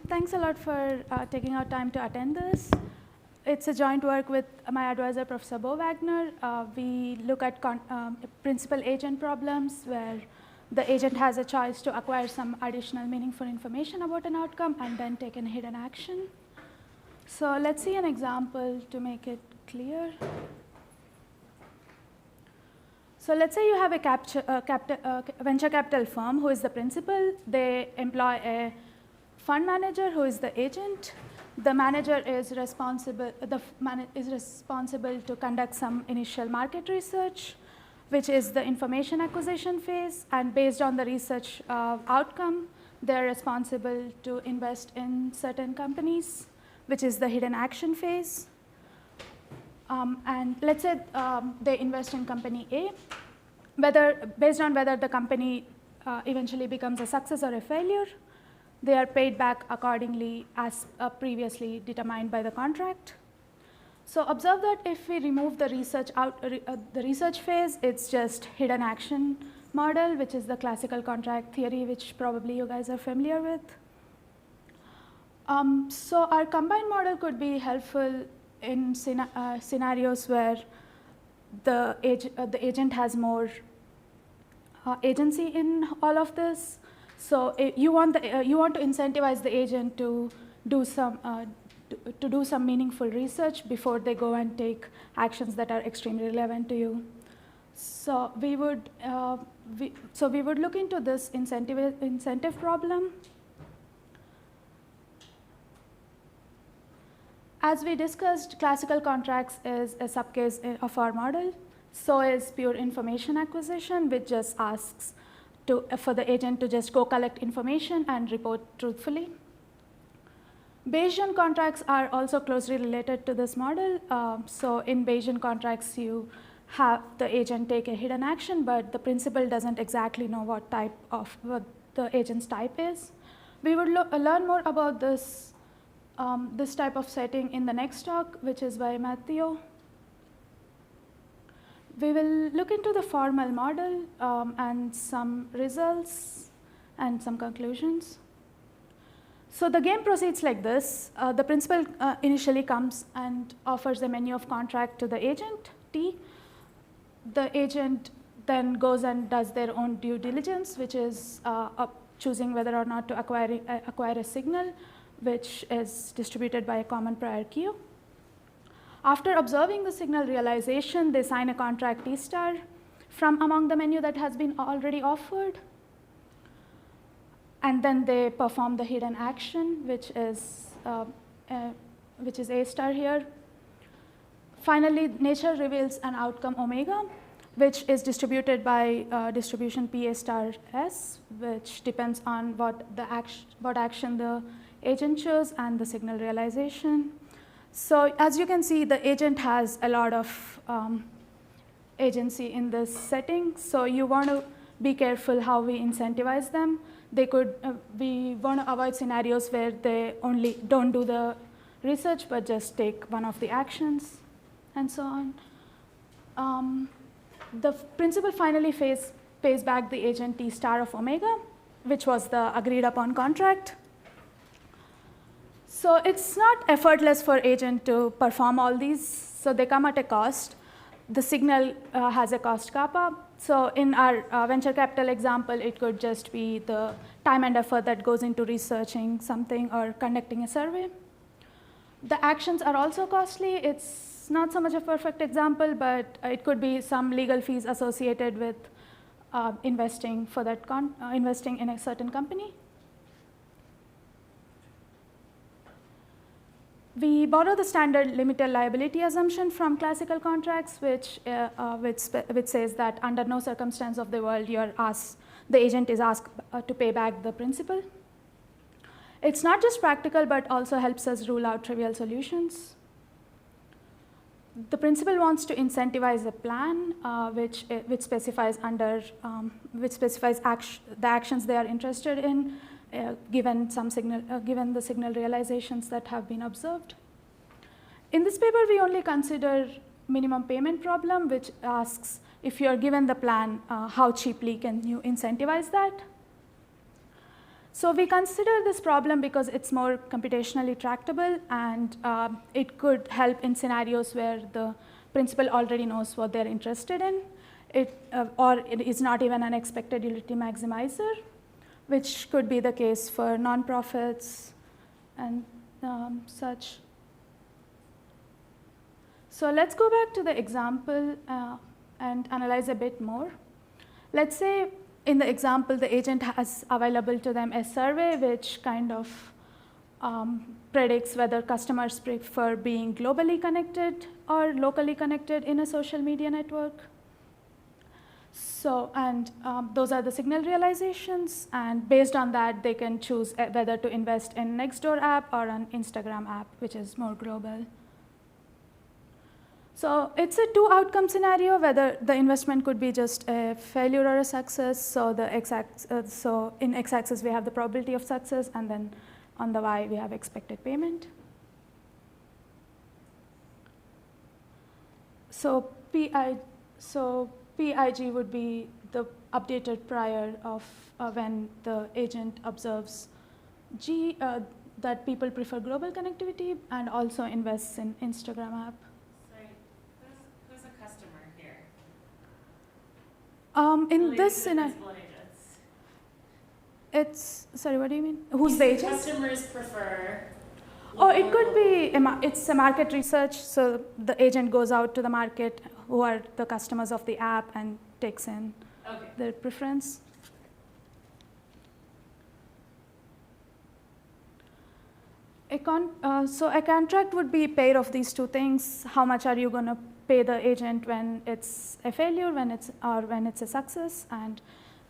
Thanks a lot for taking our time to attend this. It's a joint work with my advisor, Professor Bo Waggoner. We look at principal agent problems where the agent has a choice to acquire some additional meaningful information about an outcome and then take a hidden action. So let's see an example to make it clear. So let's say you have a venture capital firm who is the principal. They employ a fund manager who is the agent. The manager is responsible to conduct some initial market research, which is the information acquisition phase. And based on the research outcome, they're responsible to invest in certain companies, which is the hidden action phase. And let's say they invest in company A, based on whether the company eventually becomes a success or a failure. They are paid back accordingly as previously determined by the contract. So observe that if we remove the research phase, it's just hidden action model, which is the classical contract theory, which probably you guys are familiar with. So our combined model could be helpful in scenarios where the agent has more agency in all of this. So you want to incentivize the agent to do some meaningful research before they go and take actions that are extremely relevant to you. So we would look into this incentive problem. As we discussed, classical contracts is a subcase of our model. So is pure information acquisition, which just asks for the agent to just go collect information and report truthfully. Bayesian contracts are also closely related to this model. So in Bayesian contracts, you have the agent take a hidden action, but the principal doesn't exactly know what the agent's type is. We would learn more about this type of setting in the next talk, which is by Matthew. We will look into the formal model and some results and some conclusions. So the game proceeds like this. The principal initially comes and offers a menu of contract to the agent, T. The agent then goes and does their own due diligence, which is choosing whether or not to acquire a signal, which is distributed by a common prior queue. After observing the signal realization, they sign a contract T star from among the menu that has been already offered. And then they perform the hidden action, which is A star here. Finally, nature reveals an outcome omega, which is distributed by distribution PA star S, which depends on what action the agent chose and the signal realization. So as you can see, the agent has a lot of agency in this setting. So you want to be careful how we incentivize them. We want to avoid scenarios where they only don't do the research, but just take one of the actions and so on. The principal finally pays back the agent T star of omega, which was the agreed upon contract. So it's not effortless for agent to perform all these. So they come at a cost. The signal has a cost kappa. So in our venture capital example, it could just be the time and effort that goes into researching something or conducting a survey. The actions are also costly. It's not so much a perfect example, but it could be some legal fees associated with investing in a certain company. We borrow the standard limited liability assumption from classical contracts, which says that under no circumstance of the world the agent is asked to pay back the principal. It's not just practical, but also helps us rule out trivial solutions. The principal wants to incentivize a plan which specifies the actions they are interested in, given the signal realizations that have been observed. In this paper, we only consider minimum payment problem, which asks if you're given the plan, how cheaply can you incentivize that? So we consider this problem because it's more computationally tractable, and it could help in scenarios where the principal already knows what they're interested in, or it is not even an expected utility maximizer, which could be the case for nonprofits and such. So let's go back to the example and analyze a bit more. Let's say in the example, the agent has available to them a survey which kind of predicts whether customers prefer being globally connected or locally connected in a social media network. So, and those are the signal realizations, and based on that, they can choose whether to invest in Nextdoor app or an Instagram app, which is more global. So it's a two-outcome scenario, whether the investment could be just a failure or a success. So the so in x-axis we have the probability of success, and then on the y we have expected payment. So PIG would be the updated prior of when the agent observes G that people prefer global connectivity and also invests in Instagram app. Who's a customer here? In this scenario, it's, sorry, what do you mean? Who's the agent? Customers prefer. Oh, it could be, it's a market research, so the agent goes out to the market, who are the customers of the app, and takes in their preference. So a contract would be a pair of these two things. How much are you going to pay the agent when it's a failure, when it's a success? And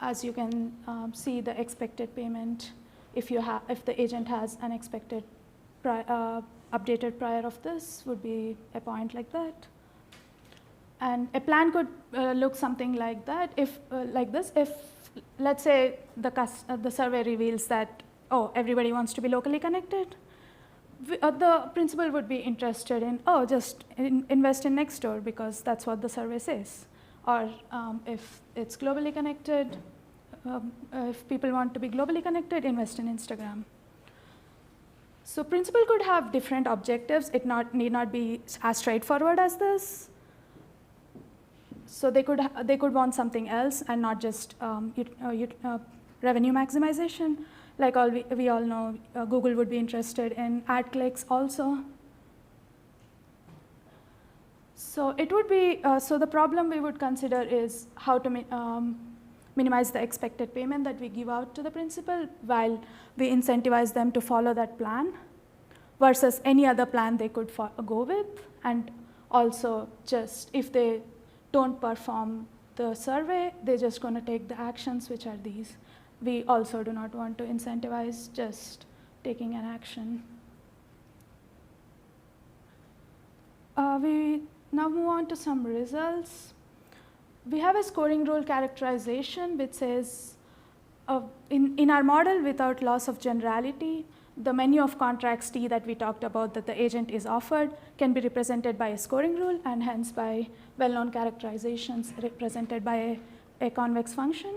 as you can see, the expected payment, if the agent has an expected updated prior of this, would be a point like that. And a plan could look something like that. If let's say the survey reveals that everybody wants to be locally connected, the principal would be interested in just invest in Nextdoor because that's what the survey says. Or if it's globally connected, if people want to be globally connected, invest in Instagram. So principal could have different objectives. It need not be as straightforward as this. So they could want something else and not just revenue maximization. Like we all know, Google would be interested in ad clicks also. So it would be, so the problem we would consider is how to minimize the expected payment that we give out to the principal while we incentivize them to follow that plan versus any other plan they could go with. And also just if they don't perform the survey, they're just going to take the actions, which are these. We also do not want to incentivize just taking an action. We now move on to some results. We have a scoring rule characterization which says, in our model without loss of generality, the menu of contracts T that we talked about that the agent is offered can be represented by a scoring rule and hence by well-known characterizations represented by a convex function,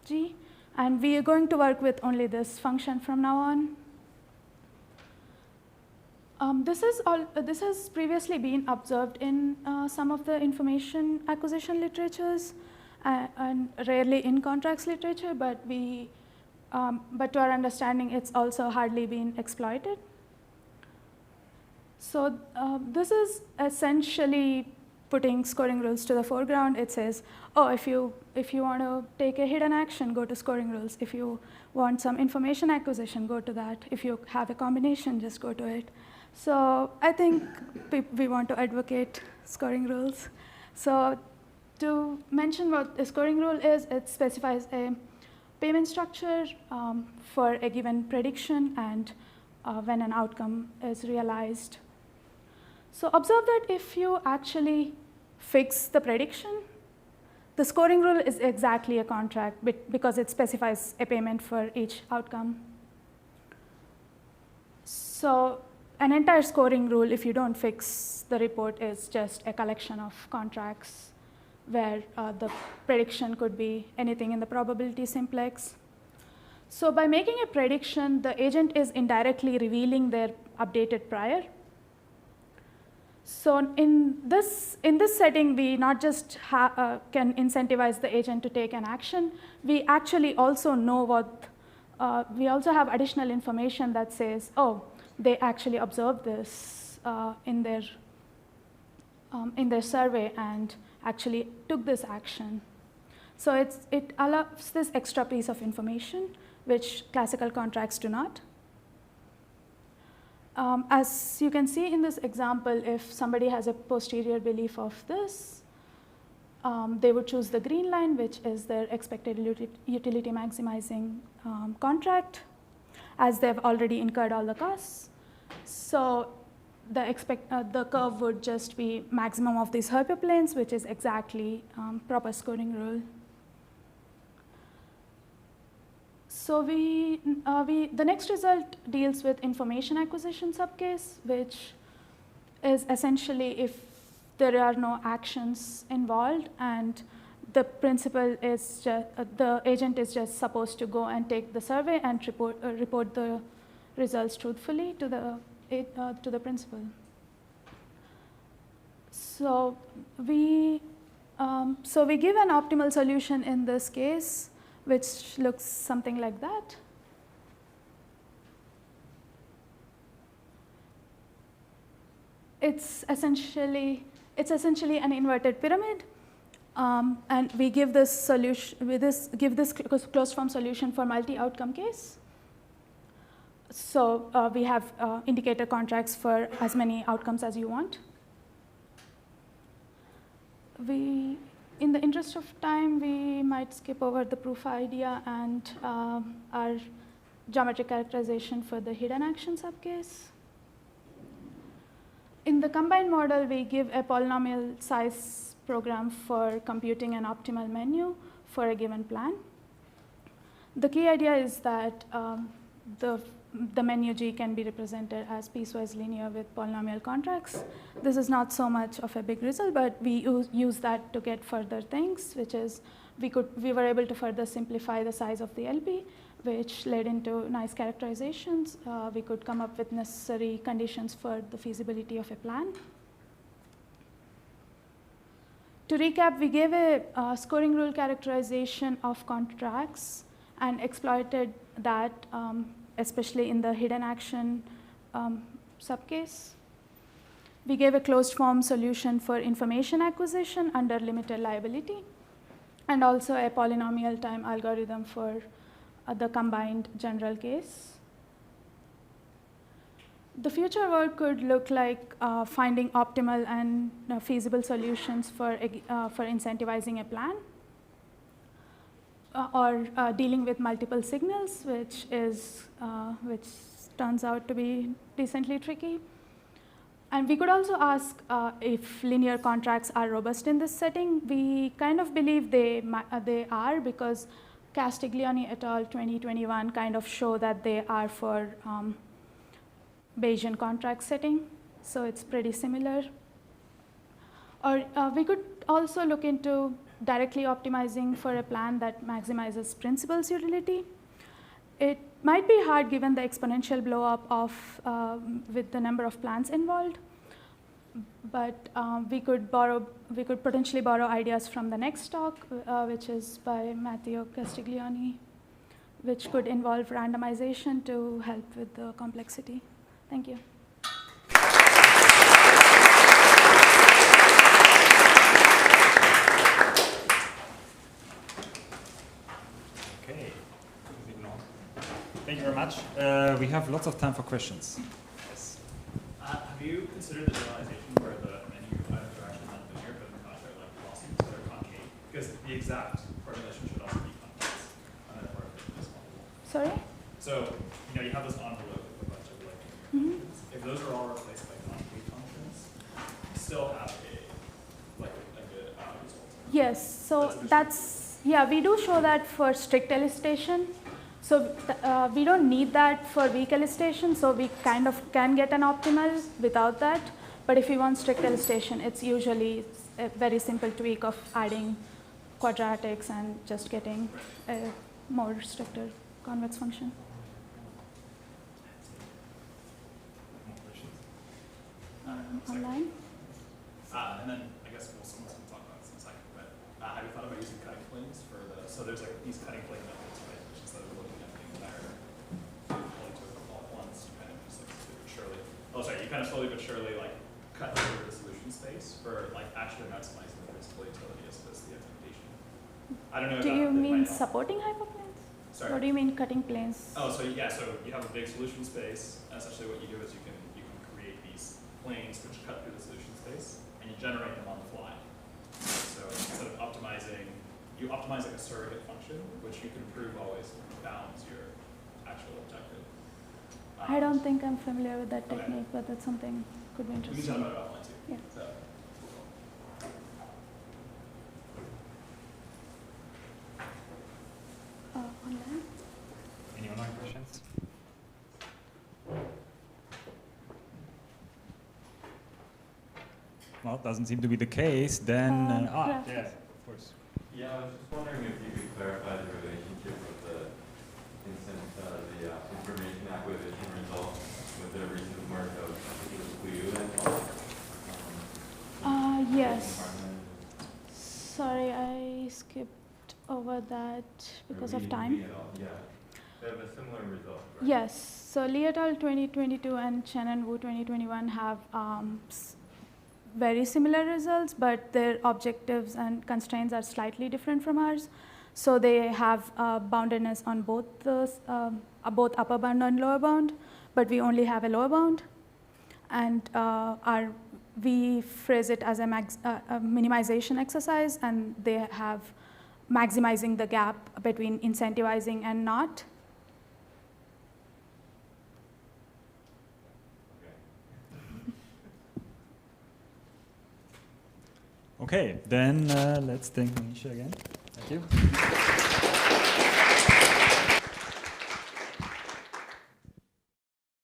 G. And we are going to work with only this function from now on. This has previously been observed in some of the information acquisition literatures and rarely in contracts literature, but to our understanding, it's also hardly been exploited. So this is essentially putting scoring rules to the foreground. It says, if you want to take a hidden action, go to scoring rules. If you want some information acquisition, go to that. If you have a combination, just go to it. So I think we want to advocate scoring rules. So to mention what a scoring rule is, it specifies a payment structure for a given prediction and when an outcome is realized. So observe that if you actually fix the prediction, the scoring rule is exactly a contract because it specifies a payment for each outcome. So an entire scoring rule, if you don't fix the report, is just a collection of contracts where the prediction could be anything in the probability simplex. So by making a prediction, the agent is indirectly revealing their updated prior. So in this setting, we not just can incentivize the agent to take an action, we actually also know what, we also have additional information that says, oh, they actually observed this in their survey and actually took this action. So it allows this extra piece of information, which classical contracts do not. As you can see in this example, if somebody has a posterior belief of this, they would choose the green line, which is their expected utility maximizing contract, as they've already incurred all the costs. So the curve would just be maximum of these hyperplanes, which is exactly proper scoring rule. So the next result deals with information acquisition subcase, which is essentially if there are no actions involved and the principal is just, the agent is just supposed to go and take the survey and report the results truthfully to the principal. So we give an optimal solution in this case, which looks something like that. It's essentially an inverted pyramid, and we give this solution. Give this closed form solution for multi-outcome case. So we have indicator contracts for as many outcomes as you want. In the interest of time, we might skip over the proof idea and our geometric characterization for the hidden action subcase. In the combined model, we give a polynomial size program for computing an optimal menu for a given plan. The key idea is that the menu G can be represented as piecewise linear with polynomial contracts. This is not so much of a big result, but we use that to get further things, which is we were able to further simplify the size of the LP, which led into nice characterizations. We could come up with necessary conditions for the feasibility of a plan. To recap, we gave a scoring rule characterization of contracts and exploited that especially in the hidden action subcase. We gave a closed form solution for information acquisition under limited liability, and also a polynomial time algorithm for the combined general case. The future work could look like finding optimal and feasible solutions for incentivizing a plan, or dealing with multiple signals, which turns out to be decently tricky. And we could also ask if linear contracts are robust in this setting. We kind of believe they are, because Castiglione et al. 2021 kind of show that they are for Bayesian contract setting. So it's pretty similar. Or we could also look into directly optimizing for a plan that maximizes principal's utility. It might be hard given the exponential blow up of with the number of plans involved, but we could potentially borrow ideas from the next talk, which is by Matteo Castiglione, which could involve randomization to help with the complexity. Thank you. Thank you very much. We have lots of time for questions. Yes. Have you considered the generalization where the menu items are actually not linear, but in contrary like velocities that are concave? Because the exact formulation should also be concave, and then part of it is multiple. Sorry? So, you have this envelope with a bunch of like linear functions. If those are all replaced by concave functions, you still have a good result. Yes, so yeah, we do show that for strict elicitation. So we don't need that for weak elicitation, so we kind of can get an optimal without that. But if we want strict elicitation, it's usually a very simple tweak of adding quadratics and just getting a more stricter convex function. More questions? Online? And then I guess someone's going to talk about this in a second, but have you thought about using cutting planes for the, so there's like these cutting plane methods, right, which instead of looking at the entire point to it all at once, you kind of just like slowly but surely, you kind of slowly but surely like cut over the solution space for like actually maximizing the principal utility as opposed to the expectation. I don't know. Do you mean supporting hyperplanes? Sorry. Or do you mean cutting planes? Oh, so yeah, so you have a big solution space, and essentially what you do is you can create these planes which cut through the solution space, and you generate them on the fly. So instead of optimizing, you optimize like a surrogate function, which you can prove always bounds your actual objective. I don't think I'm familiar with that Okay. technique, but that's something could be We can interesting. talk about it offline too. Yeah. So, Online? Any online questions? Well, it doesn't seem to be the case. Then, yeah. yes, of course. Yeah, I was just wondering if you could clarify the relationship of the information acquisition result with the recent work of Liu and all. Yes. Sorry, I skipped over that because of time. Yeah, they have a similar result, right? Yes. So Li et al. 2022 and Chen and Wu 2021 have very similar results, but their objectives and constraints are slightly different from ours. So they have boundedness on both both upper bound and lower bound, but we only have a lower bound. And we phrase it as a minimization exercise, and they have maximizing the gap between incentivizing and not. Okay, then let's thank Maneesha again. Thank you.